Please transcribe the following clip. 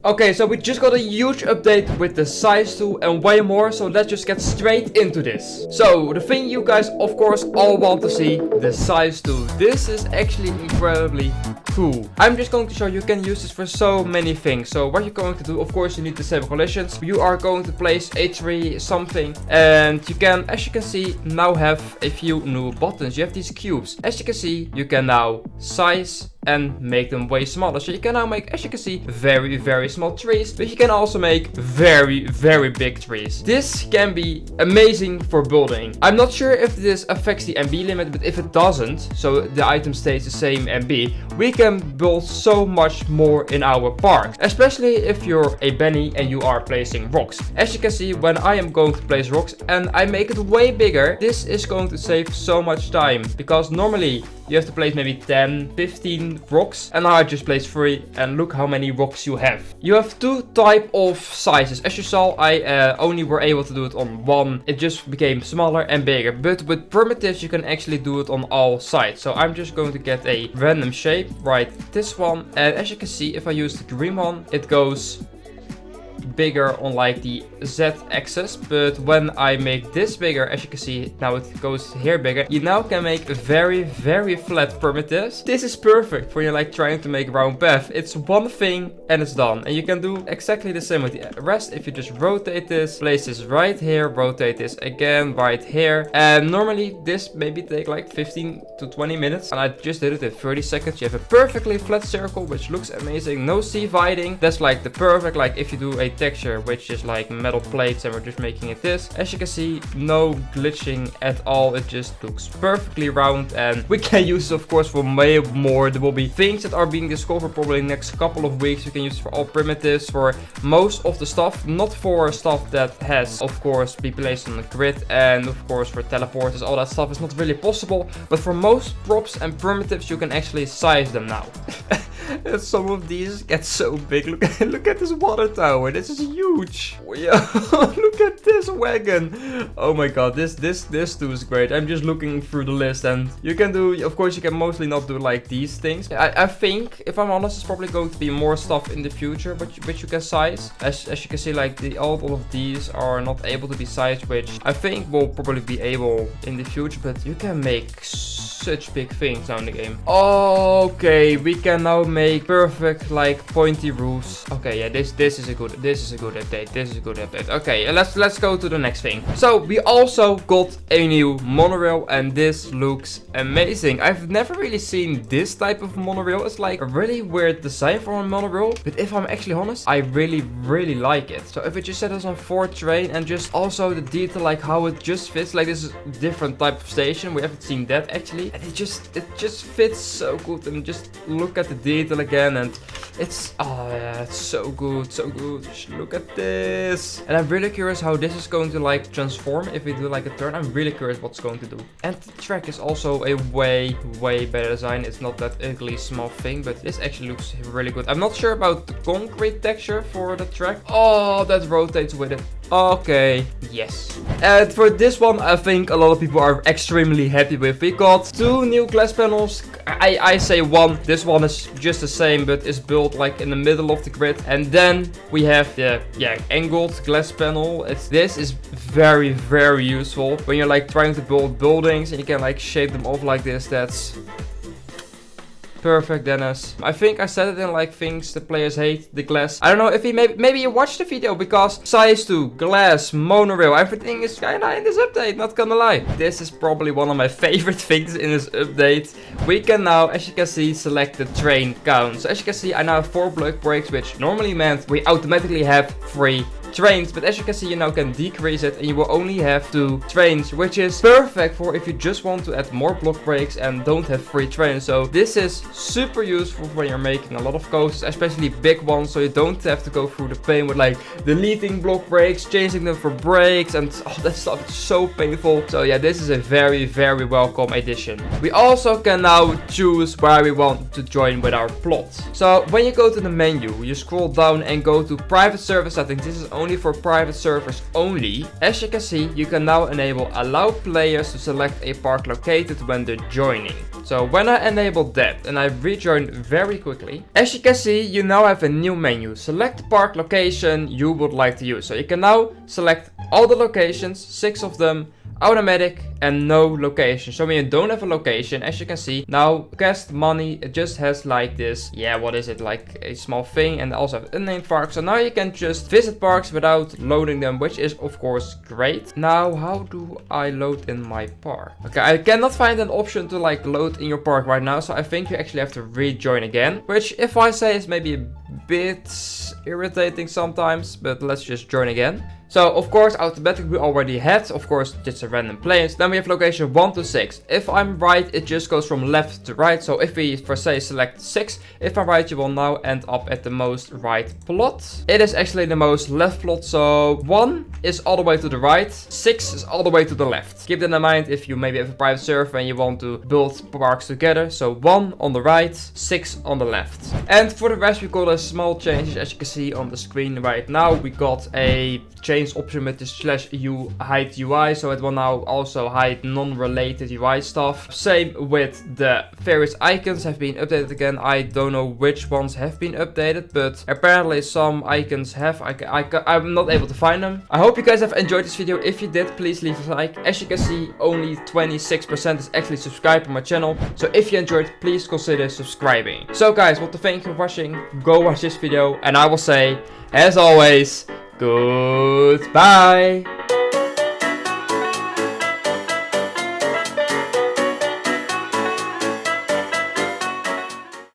Okay, so we just got a huge update with the size tool and way more, so let's just get straight into this. So, the thing you guys of course all want to see, the size tool. This is actually incredibly cool. I'm just going to show you can use this for so many things. So what you're going to do, of course you need to disable collisions. You are going to place a tree something, and you can, as you can see, now have a few new buttons. You have these cubes. As you can see, you can now size and make them way smaller. So you can now make, as you can see, very small trees, but you can also make very big trees. This can be amazing for building. I'm not sure if this affects the MB limit, but if it doesn't, so the item stays the same MB, we can build so much more in our park, especially if you're a Benny and you are placing rocks. As you can see, when I am going to place rocks and I make it way bigger, this is going to save so much time, because normally you have to place maybe 10, 15 rocks, and now I just place 3, and look how many rocks you have. You have two type of sizes. As you saw, I only were able to do it on one. It just became smaller and bigger, but with primitives you can actually do it on all sides. So I'm just going to get a random shape, right, this one, and as you can see, if I use the green one, it goes bigger on like the Z axis, but when I make this bigger, as you can see, now it goes here bigger. You now can make very flat primitives. This is perfect for you like trying to make round path. It's one thing and it's done, and you can do exactly the same with the rest. If you just rotate this, place this right here, rotate this again right here, and normally this maybe take like 15 to 20 minutes, and I just did it in 30 seconds. You have a perfectly flat circle which looks amazing, no C-viding. That's like the perfect, like if you do a texture which is like metal plates and we're just making it this, as you can see, no glitching at all. It just looks perfectly round, and we can use it of course for way more. There will be things that are being discovered probably in the next couple of weeks. You can use it for all primitives, for most of the stuff, not for stuff that has of course be placed on the grid, and of course for teleporters, all that stuff is not really possible, but for most props and primitives you can actually size them now. And some of these get so big. Look at this water tower. This is huge. Yeah, look at this wagon. Oh my god, this too is great. I'm just looking through the list, and you can do, of course you can mostly not do like these things. I think, if I'm honest, it's probably going to be more stuff in the future which you can size. As you can see, like all of these are not able to be sized, which I think will probably be able in the future, but you can make such big things now in the game. Okay, we can now make perfect like pointy roofs. Okay, yeah, this is a good update. This is a good update. Okay, let's go to the next thing. So we also got a new monorail, and this looks amazing. I've never really seen this type of monorail. It's like a really weird design for a monorail, but if I'm actually honest, I really like it. So if we just set this on 4 train, and just also the detail, like how it just fits, like this is a different type of station. We haven't seen that actually, and it just fits so good. And just look at the detail again, and it's, oh yeah, it's so good. Just look at this. And I'm really curious how this is going to like transform if we do like a turn. I'm really curious what's going to do. And the track is also a way better design. It's not that ugly small thing, but this actually looks really good. I'm not sure about the concrete texture for the track. Oh, that rotates with it. Okay, yes. And for this one, I think a lot of people are extremely happy with. We got 2 new glass panels. I say 1. This one is just the same, but is built like in the middle of the grid. And then we have the angled glass panel. This is very useful when you're like trying to build buildings and you can like shape them off like this. That's perfect, Dennis. I think I said it in like things the players hate, the glass. I don't know if maybe you watched the video, because size 2, glass, monorail, everything is kinda in this update, not gonna lie. This is probably one of my favorite things in this update. We can now, as you can see, select the train count. So as you can see, I now have 4 block breaks, which normally meant we automatically have 3 trains, but as you can see, you now can decrease it and you will only have 2 trains, which is perfect for if you just want to add more block breaks and don't have 3 trains. So this is super useful when you're making a lot of coasters, especially big ones, so you don't have to go through the pain with like deleting block breaks, changing them for breaks, and all that stuff is so painful. So yeah, this is a very welcome addition. We also can now choose where we want to join with our plot. So when you go to the menu, you scroll down and go to private server settings. This is only for private servers only. As you can see, you can now enable allow players to select a park located when they're joining. So when I enable that and I rejoin very quickly, as you can see, you now have a new menu. Select the park location you would like to use. So you can now select all the locations, 6 of them, automatic and no location. So when you don't have a location, as you can see, now cast money, it just has like this, yeah, what is it, like a small thing, and also have unnamed park. So now you can just visit parks without loading them, which is of course great. Now how do I load in my park? Okay, I cannot find an option to like load in your park right now, so I think you actually have to rejoin again, which if I say is maybe a bit irritating sometimes, but let's just join again. So of course automatically we already had, of course, just a random place. Then we have location 1 to 6. If I'm right, it just goes from left to right. So if we for say select 6, if I'm right, you will now end up at the most right plot. It is actually the most left plot. So 1 is all the way to the right, 6 is all the way to the left. Keep that in mind if you maybe have a private server and you want to build parks together. So 1 on the right, 6 on the left. And for the rest we got a small changes, as you can see on the screen right now. We got a change option with the /u hide UI, so it will now also hide non-related UI stuff. Same with the various icons have been updated again. I don't know which ones have been updated, but apparently some icons have. I'm not able to find them. I hope you guys have enjoyed this video. If you did, please leave a like. As you can see, only 26% is actually subscribed to my channel, so if you enjoyed, please consider subscribing. So guys, want to thank you for watching. Go watch this video, and I will say, as always, goodbye.